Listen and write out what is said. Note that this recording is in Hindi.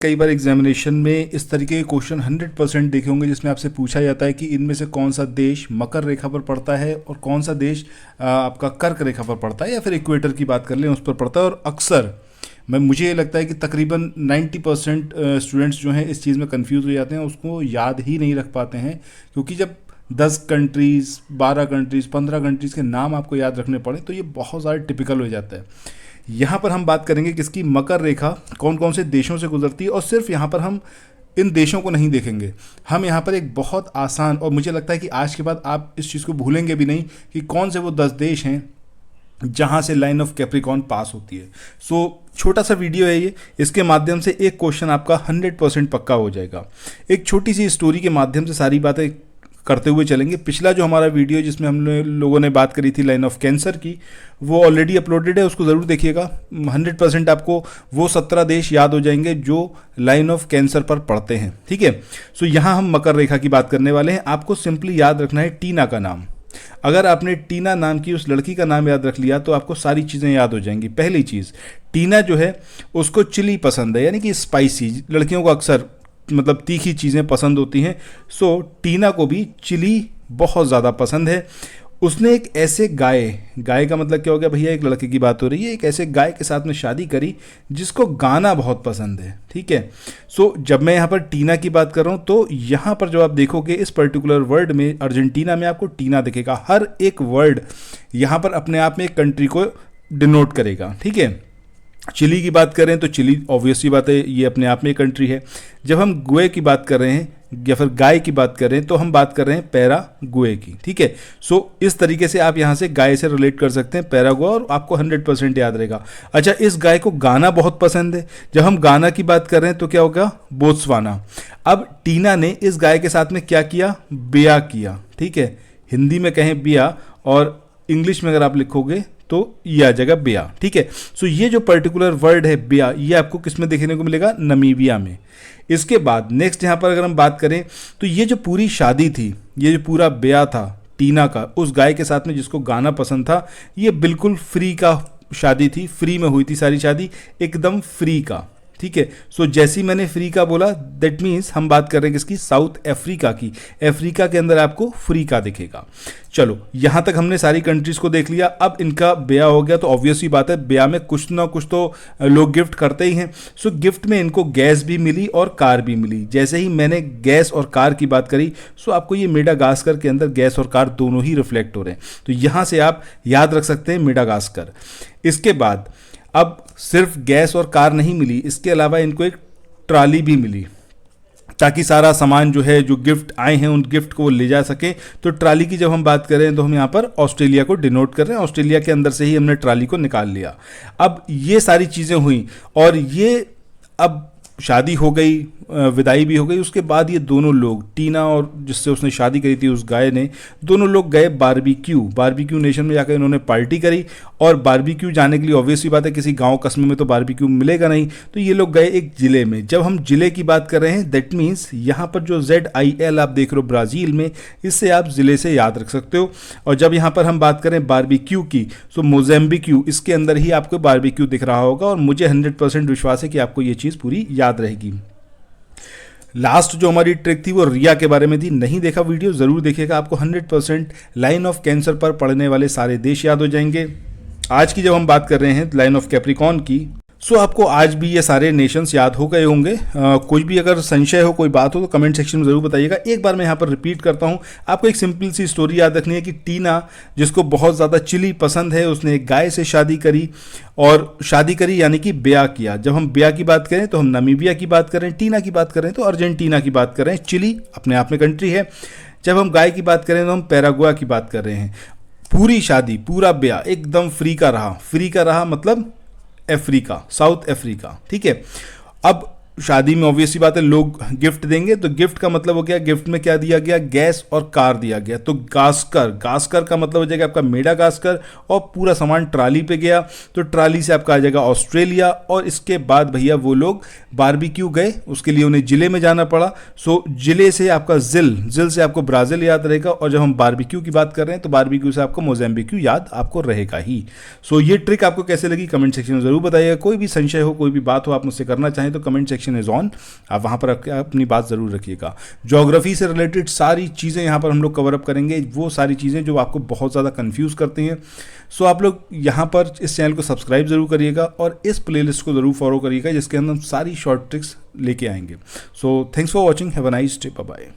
कई बार एग्जामिनेशन में इस तरीके के क्वेश्चन 100% देखे होंगे जिसमें आपसे पूछा जाता है कि इनमें से कौन सा देश मकर रेखा पर पड़ता है और कौन सा देश आपका कर्क रेखा पर पड़ता है या फिर इक्वेटर की बात कर लें उस पर पड़ता है। और अक्सर मुझे ये लगता है कि तकरीबन 90% स्टूडेंट्स जो हैं इस चीज़ में कंफ्यूज हो जाते हैं, उसको याद ही नहीं रख पाते हैं, क्योंकि जब 10 कंट्रीज़ 12 कंट्रीज़ 15 कंट्रीज़ के नाम आपको याद रखने पड़े तो ये बहुत ज़्यादा टिपिकल हो जाता है। यहाँ पर हम बात करेंगे किसकी, मकर रेखा कौन कौन से देशों से गुजरती है। और सिर्फ यहाँ पर हम इन देशों को नहीं देखेंगे, हम यहाँ पर एक बहुत आसान, और मुझे लगता है कि आज के बाद आप इस चीज़ को भूलेंगे भी नहीं कि कौन से वो 10 देश हैं जहाँ से लाइन ऑफ कैप्रिकॉर्न पास होती है। छोटा सा वीडियो है ये, इसके माध्यम से एक क्वेश्चन आपका 100% पक्का हो जाएगा। एक छोटी सी स्टोरी के माध्यम से सारी बातें करते हुए चलेंगे। पिछला जो हमारा वीडियो जिसमें हम लोगों ने बात करी थी लाइन ऑफ कैंसर की, वो ऑलरेडी अपलोडेड है, उसको ज़रूर देखिएगा। 100% आपको वो 17 देश याद हो जाएंगे जो लाइन ऑफ कैंसर पर पड़ते हैं। ठीक है, यहाँ हम मकर रेखा की बात करने वाले हैं। आपको सिंपली याद रखना है टीना का नाम। अगर आपने टीना नाम की उस लड़की का नाम याद रख लिया तो आपको सारी चीज़ें याद हो जाएंगी। पहली चीज़, टीना जो है उसको चिली पसंद है, यानी कि स्पाइसी। लड़कियों को अक्सर मतलब तीखी चीज़ें पसंद होती हैं। टीना को भी चिली बहुत ज़्यादा पसंद है। उसने एक ऐसे गाय का मतलब क्या हो गया भैया, एक लड़के की बात हो रही है, एक ऐसे गाय के साथ में शादी करी जिसको गाना बहुत पसंद है। ठीक है, जब मैं यहाँ पर टीना की बात कर रहा हूँ तो यहाँ पर जो आप देखोगे इस पर्टिकुलर वर्ड में, अर्जेंटीना में आपको टीना दिखेगा। हर एक वर्ड यहाँ पर अपने आप में एक कंट्री को डिनोट करेगा। ठीक है, चिली की बात करें तो चिली ऑब्वियसली बात है, ये अपने आप में एक कंट्री है। जब हम गुए की बात कर रहे हैं या फिर गाय की बात कर रहे हैं तो हम बात कर रहे हैं पैरागुए की। ठीक है, इस तरीके से आप यहाँ से गाय से रिलेट कर सकते हैं पैरागुए, और आपको 100% याद रहेगा। अच्छा, इस गाय को गाना बहुत पसंद है। जब हम गाना की बात कर रहे हैं तो क्या होगा, बोत्सवाना। अब टीना ने इस गाय के साथ में क्या किया, ब्याह किया। ठीक है, हिंदी में कहें ब्याह और इंग्लिश में अगर आप लिखोगे तो ये आ जाएगा ब्याह। ठीक है, ये जो पर्टिकुलर वर्ड है ब्याह, ये आपको किस में देखने को मिलेगा, नमीबिया में। इसके बाद नेक्स्ट यहाँ पर अगर हम बात करें तो ये जो पूरी शादी थी, ये जो पूरा ब्याह था टीना का उस गाय के साथ में जिसको गाना पसंद था, ये बिल्कुल फ्री का शादी थी, फ्री में हुई थी सारी शादी, एकदम फ्री का। ठीक है, जैसे ही मैंने फ्री का बोला दैट मीन्स हम बात कर रहे हैं किसकी, साउथ अफ्रीका की। अफ्रीका के अंदर आपको फ्री का दिखेगा। चलो, यहाँ तक हमने सारी कंट्रीज को देख लिया। अब इनका ब्याह हो गया तो ऑब्वियसली बात है ब्याह में कुछ ना कुछ तो लोग गिफ्ट करते ही हैं। गिफ्ट में इनको गैस भी मिली और कार भी मिली। जैसे ही मैंने गैस और कार की बात करी आपको ये मेडागास्कर के अंदर गैस और कार दोनों ही रिफ्लेक्ट हो रहे हैं, तो यहाँ से आप याद रख सकते हैं मेडागास्कर। इसके बाद अब सिर्फ गैस और कार नहीं मिली, इसके अलावा इनको एक ट्राली भी मिली ताकि सारा सामान जो है, जो गिफ्ट आए हैं उन गिफ्ट को वो ले जा सके। तो ट्राली की जब हम बात करें तो हम यहाँ पर ऑस्ट्रेलिया को डिनोट कर रहे हैं, ऑस्ट्रेलिया के अंदर से ही हमने ट्राली को निकाल लिया। अब ये सारी चीज़ें हुई और ये अब शादी हो गई, विदाई भी हो गई। उसके बाद ये दोनों लोग, टीना और जिससे उसने शादी करी थी उस गाय ने, दोनों लोग गए बारबेक्यू नेशन में जाकर इन्होंने पार्टी करी। और बारबेक्यू जाने के लिए ऑब्वियसली बात है किसी गांव कस्बे में तो बारबेक्यू मिलेगा नहीं, तो ये लोग गए एक ज़िले में। जब हम ज़िले की बात कर रहे हैं दैट मीन्स यहाँ पर जो ZIL आप देख रहे हो ब्राज़ील में, इससे आप ज़िले से याद रख सकते हो। और जब यहाँ पर हम बात करें बारबेक्यू की, मोज़ेम्बिक्यू, इसके अंदर ही आपको बारबेक्यू दिख रहा होगा। और मुझे 100% विश्वास है कि आपको ये चीज़ पूरी याद रहेगी। लास्ट जो हमारी ट्रिक थी वो रिया के बारे में थी। नहीं देखा वीडियो ज़रूर देखिएगा, आपको 100% लाइन ऑफ कैंसर पर पड़ने वाले सारे देश याद हो जाएंगे। आज की जब हम बात कर रहे हैं लाइन ऑफ कैप्रिकॉर्न की, आपको आज भी ये सारे नेशंस याद हो गए होंगे। कोई भी अगर संशय हो, कोई बात हो तो कमेंट सेक्शन में ज़रूर बताइएगा। एक बार मैं यहाँ पर रिपीट करता हूँ, आपको एक सिंपल सी स्टोरी याद रखनी है कि टीना, जिसको बहुत ज़्यादा चिली पसंद है, उसने एक गाय से शादी करी और शादी करी यानी कि ब्याह किया। जब हम ब्याह की बात करें तो हम नमीबिया की बात करें, टीना की बात करें तो अर्जेंटीना की बात कर रहे हैं, चिली अपने आप में कंट्री है। जब हम गाय की बात करें तो हम पैरागुआ की बात कर रहे हैं। पूरी शादी, पूरा ब्याह एकदम फ्री का रहा मतलब अफ्रीका, साउथ अफ्रीका। ठीक है, अब शादी में ऑब्वियसली बात है लोग गिफ्ट देंगे, तो गिफ्ट का मतलब हो गया, गिफ्ट में क्या दिया गया, गैस और कार दिया गया। तो गास्कर का मतलब हो जाएगा आपका मेडागास्कर, और पूरा सामान ट्राली पे गया तो ट्राली से आपका आ जाएगा ऑस्ट्रेलिया। और इसके बाद भैया वो लोग बारबेक्यू गए, उसके लिए उन्हें जिले में जाना पड़ा। जिले से आपका जिल से आपको ब्राज़ील याद रहेगा। और जब हम बारबेक्यू की बात कर रहे हैं तो बारबेक्यू से आपको मोज़ेम्बिक्यू याद आपको रहेगा ही। ये ट्रिक आपको कैसे लगी कमेंट सेक्शन में ज़रूर बताइएगा। कोई भी संशय हो, कोई भी बात हो आप मुझसे करना चाहें तो comment section section is on, आप वहाँ पर अपनी बात ज़रूर रखिएगा। ज्योग्राफी से रिलेटेड सारी चीज़ें यहाँ पर हम लोग कवर अप करेंगे, वो सारी चीज़ें जो आपको बहुत ज़्यादा कंफ्यूज करती हैं। सो आप लोग यहाँ पर इस चैनल को सब्सक्राइब ज़रूर करिएगा और इस प्लेलिस्ट को ज़रूर फॉलो करिएगा जिसके अंदर हम सारी शॉर्ट ट्रिक्स लेके आएंगे। So thanks for watching, have a nice day, bye bye.